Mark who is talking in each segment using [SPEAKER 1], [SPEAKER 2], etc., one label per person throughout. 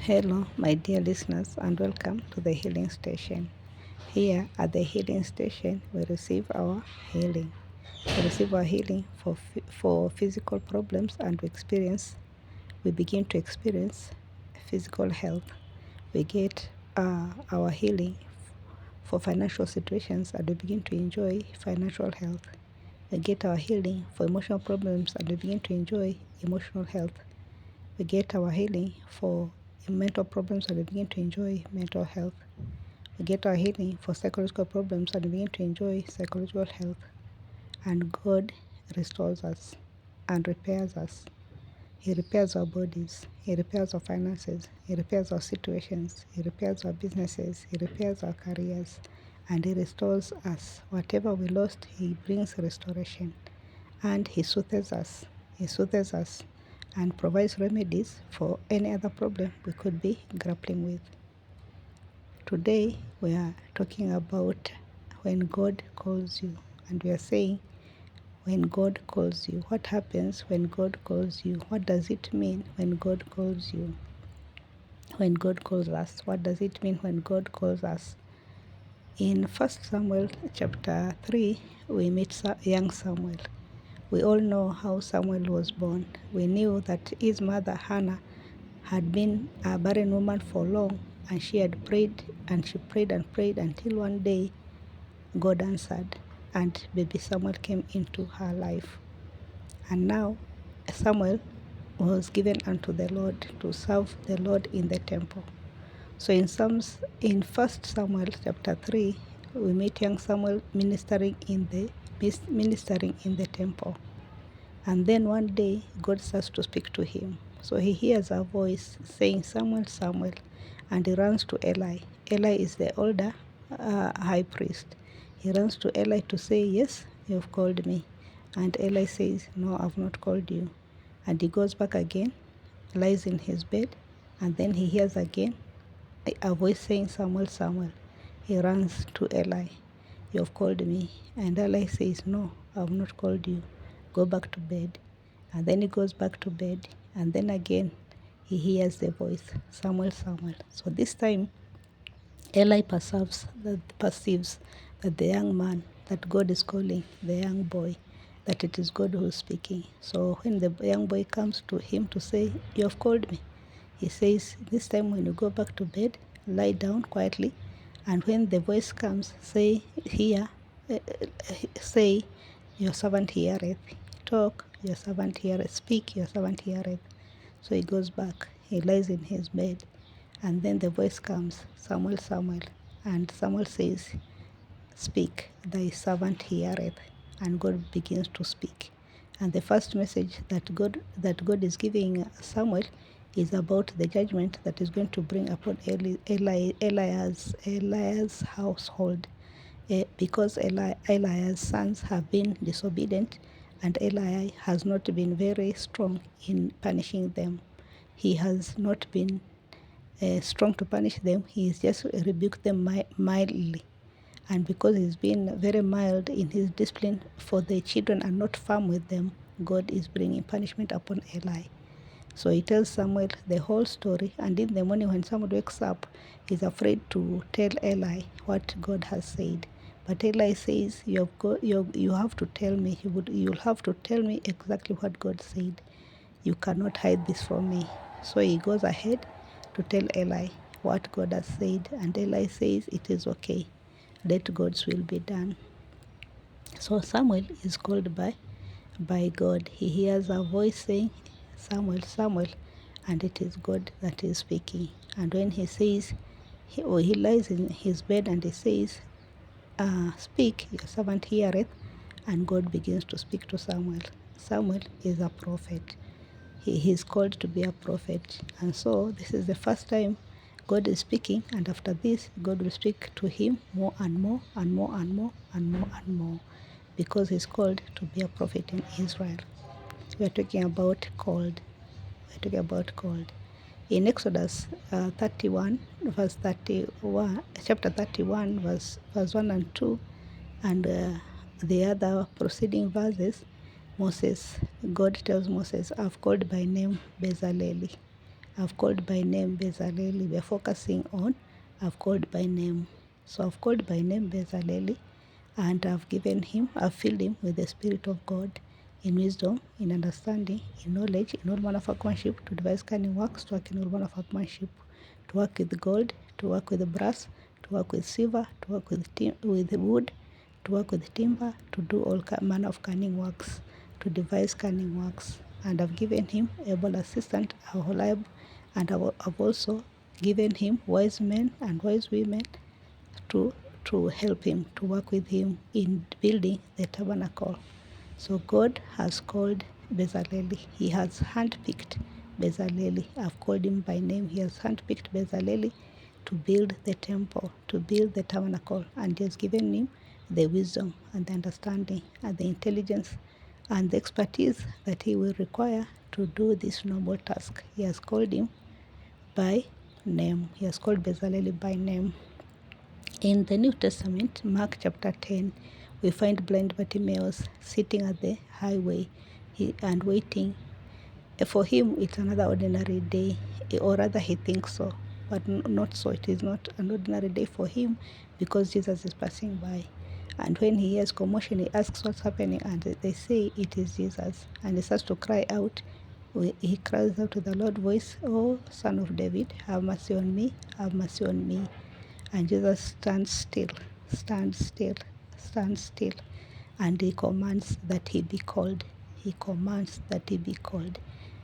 [SPEAKER 1] Hello, my dear listeners, and welcome to the Healing Station. Here at the Healing Station, we receive our healing. We receive our healing for physical problems, and we begin to experience physical health. We get our healing for financial situations, and we begin to enjoy financial health. We get our healing for emotional problems, and we begin to enjoy emotional health. We get our healing for mental problems, and we begin to enjoy mental health. We get our healing for psychological problems, and we begin to enjoy psychological health. And God restores us and repairs us. He repairs our bodies. He repairs our finances. He repairs our situations. He repairs our businesses. He repairs our careers. And He restores us. Whatever we lost, He brings restoration. And He soothes us. He soothes us and provides remedies for any other problem we could be grappling with. Today, we are talking about when God calls you, and we are saying, when God calls you, what happens when God calls you? What does it mean when God calls you? When God calls us, what does it mean when God calls us? In 1 Samuel chapter 3, we meet young Samuel. We all know how Samuel was born. We knew that his mother Hannah had been a barren woman for long, and she had prayed and she prayed and prayed until one day God answered, and baby Samuel came into her life. And now Samuel was given unto the Lord to serve the Lord in the temple. So in 1 Samuel chapter 3, we meet young Samuel ministering in the temple. And then one day, God starts to speak to him. So he hears a voice saying, Samuel, Samuel, and he runs to Eli. Eli is the older high priest. He runs to Eli to say, yes, you've called me. And Eli says, no, I've not called you. And he goes back again, lies in his bed, and then he hears again a voice saying, Samuel, Samuel. He runs to Eli. You've called me. And Eli says, no, I've not called you. Go back to bed. And then he goes back to bed. And then again, he hears the voice, Samuel, Samuel. So this time, Eli perceives that the young man that God is calling, the young boy, that it is God who is speaking. So when the young boy comes to him to say, you have called me, he says, this time when you go back to bed, lie down quietly, and when the voice comes, say, your servant heareth. Talk, your servant heareth. Speak, your servant heareth. So he goes back, he lies in his bed, and then the voice comes, Samuel, Samuel. And Samuel says, speak, thy servant heareth. And God begins to speak. And the first message that God is giving Samuel is about the judgment that is going to bring upon Eli's household. Because Eli's sons have been disobedient, and Eli has not been very strong in punishing them. He has not been strong to punish them. He's just rebuked them mildly. And because he's been very mild in his discipline for the children and not firm with them, God is bringing punishment upon Eli. So he tells Samuel the whole story, and in the morning when Samuel wakes up, he's afraid to tell Eli what God has said. But Eli says, you have to tell me. You'll have to tell me exactly what God said. You cannot hide this from me. So he goes ahead to tell Eli what God has said, and Eli says, it is okay. Let God's will be done. So Samuel is called by God. He hears a voice saying, Samuel, Samuel, and it is God that is speaking. And when he says, he lies in his bed and he says, speak, your servant heareth, and God begins to speak to Samuel. Samuel is a prophet. He is called to be a prophet. And so this is the first time God is speaking, and after this, God will speak to him more and more and more and more and more and more, because he's called to be a prophet in Israel. We are talking about called. We are talking about called. In Exodus 31, verse 31, chapter 31, verse 1 and 2, and the other preceding verses, God tells Moses, I've called by name Bezaliel. I've called by name Bezaliel. We are focusing on I've called by name. So I've called by name Bezaliel, and I've filled him with the Spirit of God, in wisdom, in understanding, in knowledge, in all manner of workmanship, to devise cunning works, to work in all manner of workmanship, to work with gold, to work with brass, to work with silver, to work with wood, to work with timber, to do all manner of cunning works, to devise cunning works. And I've given him able assistant, Aholiab, and I've also given him wise men and wise women to help him, to work with him in building the tabernacle. So God has called Bezaliel. He has handpicked Bezaliel. I've called him by name. He has handpicked Bezaliel to build the temple, to build the tabernacle, and he has given him the wisdom and the understanding and the intelligence and the expertise that he will require to do this noble task. He has called him by name. He has called Bezaliel by name. In the New Testament, Mark chapter 10, we find blind Bartimaeus sitting at the highway and waiting. For him, it's another ordinary day, or rather, he thinks so, but not so. It is not an ordinary day for him because Jesus is passing by. And when he hears commotion, he asks what's happening, and they say it is Jesus. And he starts to cry out. He cries out with a loud voice, "Oh, Son of David, have mercy on me, have mercy on me." And Jesus stands still, stands still, stands still, and he commands that he be called. He commands that he be called.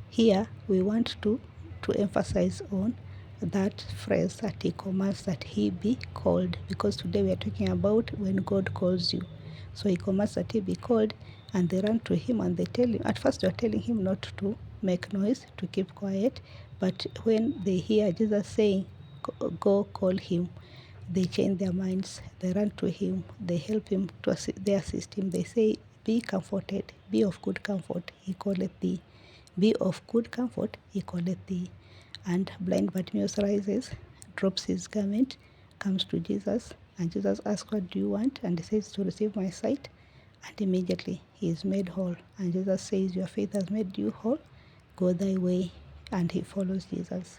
[SPEAKER 1] Here we want to emphasize on that phrase, that he commands that he be called, because today we are talking about when God calls you. So he commands that he be called, and they run to him and they tell him. At first they are telling him not to make noise, to keep quiet, but when they hear Jesus saying, "Go call him," they change their minds. They run to him. They help him. They assist him. They say, "Be comforted. Be of good comfort. He calleth thee. Be of good comfort. He calleth thee." And blind Bartimaeus rises, drops his garment, comes to Jesus, and Jesus asks, "What do you want?" And he says, "To receive my sight." And immediately he is made whole. And Jesus says, "Your faith has made you whole. Go thy way." And he follows Jesus.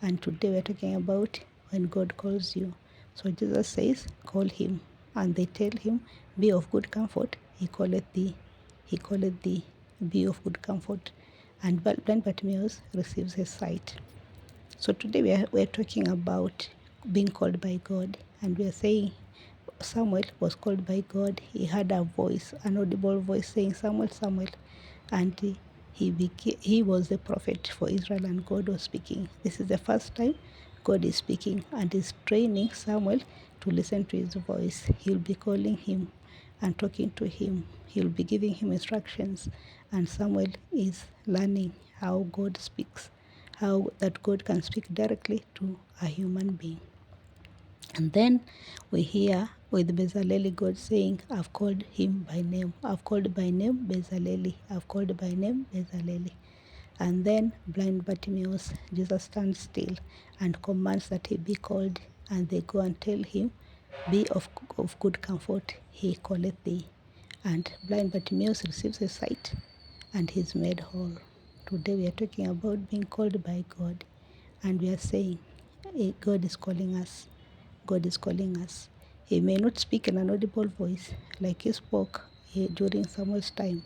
[SPEAKER 1] And today we're talking about when God calls you. So Jesus says, "Call him." And they tell him, "Be of good comfort. He calleth thee. He calleth thee. Be of good comfort." And blind Bartimaeus receives his sight. So today we're talking about being called by God. And we are saying Samuel was called by God. He had a voice, an audible voice saying, "Samuel, Samuel." And he was the prophet for Israel, and God was speaking. This is the first time God is speaking and is training Samuel to listen to his voice. He'll be calling him and talking to him. He'll be giving him instructions. And Samuel is learning how God speaks, how that God can speak directly to a human being. And then we hear with Bezaliel God saying, "I've called him by name. I've called by name Bezaliel. I've called by name Bezaliel." And then blind Bartimaeus, Jesus stands still and commands that he be called. And they go and tell him, "Be of good comfort. He calleth thee." And blind Bartimaeus receives his sight and he's made whole. Today we are talking about being called by God. And we are saying, God is calling us. God is calling us. He may not speak in an audible voice like he spoke during Samuel's time,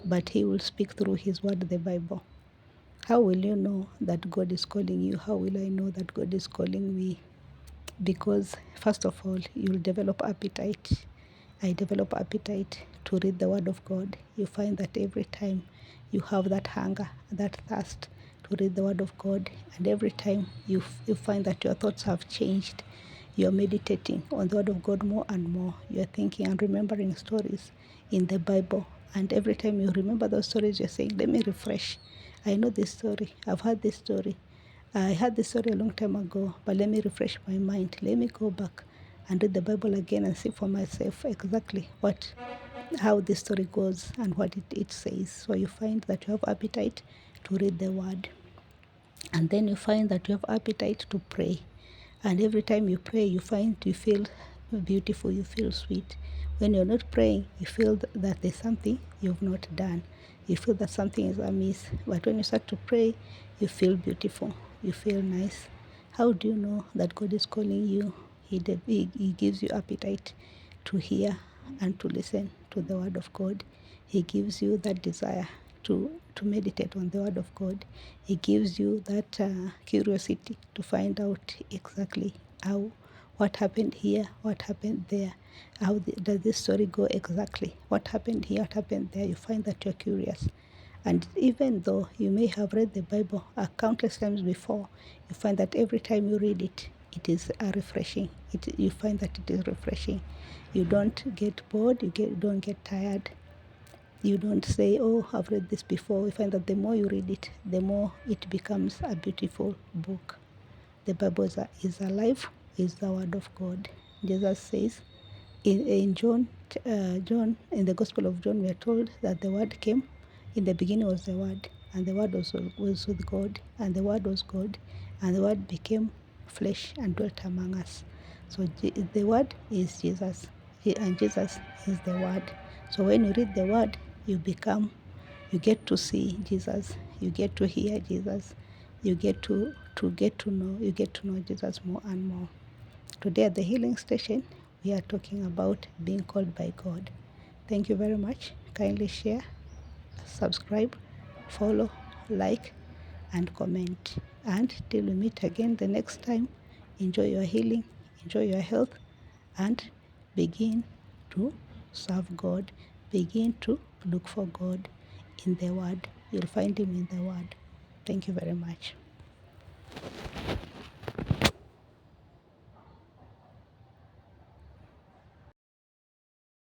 [SPEAKER 1] but he will speak through his word, the Bible. How will you know that God is calling you? How will I know that God is calling me? Because first of all, you'll develop appetite. I develop appetite to read the word of God. You find that every time you have that hunger, that thirst to read the word of God, and every time you find that your thoughts have changed. You're meditating on the word of God more and more. You're thinking and remembering stories in the Bible. And every time you remember those stories, you're saying, "Let me refresh. I know this story. I've heard this story. I heard this story a long time ago, but let me refresh my mind. Let me go back and read the Bible again and see for myself exactly how this story goes and what it says." So you find that you have appetite to read the word. And then you find that you have appetite to pray. And every time you pray, you feel beautiful, you feel sweet. When you're not praying, you feel that there's something you've not done. You feel that something is amiss. But when you start to pray, you feel beautiful. you feel nice. How do you know that God is calling you? He gives you appetite to hear and to listen to the word of God. He gives you that desire to meditate on the word of God. He gives you that curiosity to find out exactly what happened here, what happened there, does this story go exactly, what happened here, what happened there. You find that you're curious. And even though you may have read the Bible countless times before, you find that every time you read it, it is refreshing. You find that it is refreshing. You don't get bored, don't get tired. You don't say, oh, I've read this before. You find that the more you read it, the more it becomes a beautiful book. The Bible is alive, is the word of God. Jesus says in John, in the Gospel of John, we are told that the word came. In the beginning was the word, and the word was with God, and the word was God, and the word became flesh and dwelt among us. So the word is Jesus, and Jesus is the word. So when you read the word, you get to see Jesus, you get to hear Jesus, you get to know Jesus more and more. Today at the Healing Station, we are talking about being called by God. Thank you very much. Kindly share, subscribe, follow, like, and comment. And till we meet again the next time, enjoy your healing, enjoy your health, and begin to serve God. Begin to look for God in the Word. You'll find Him in the Word. Thank you very much.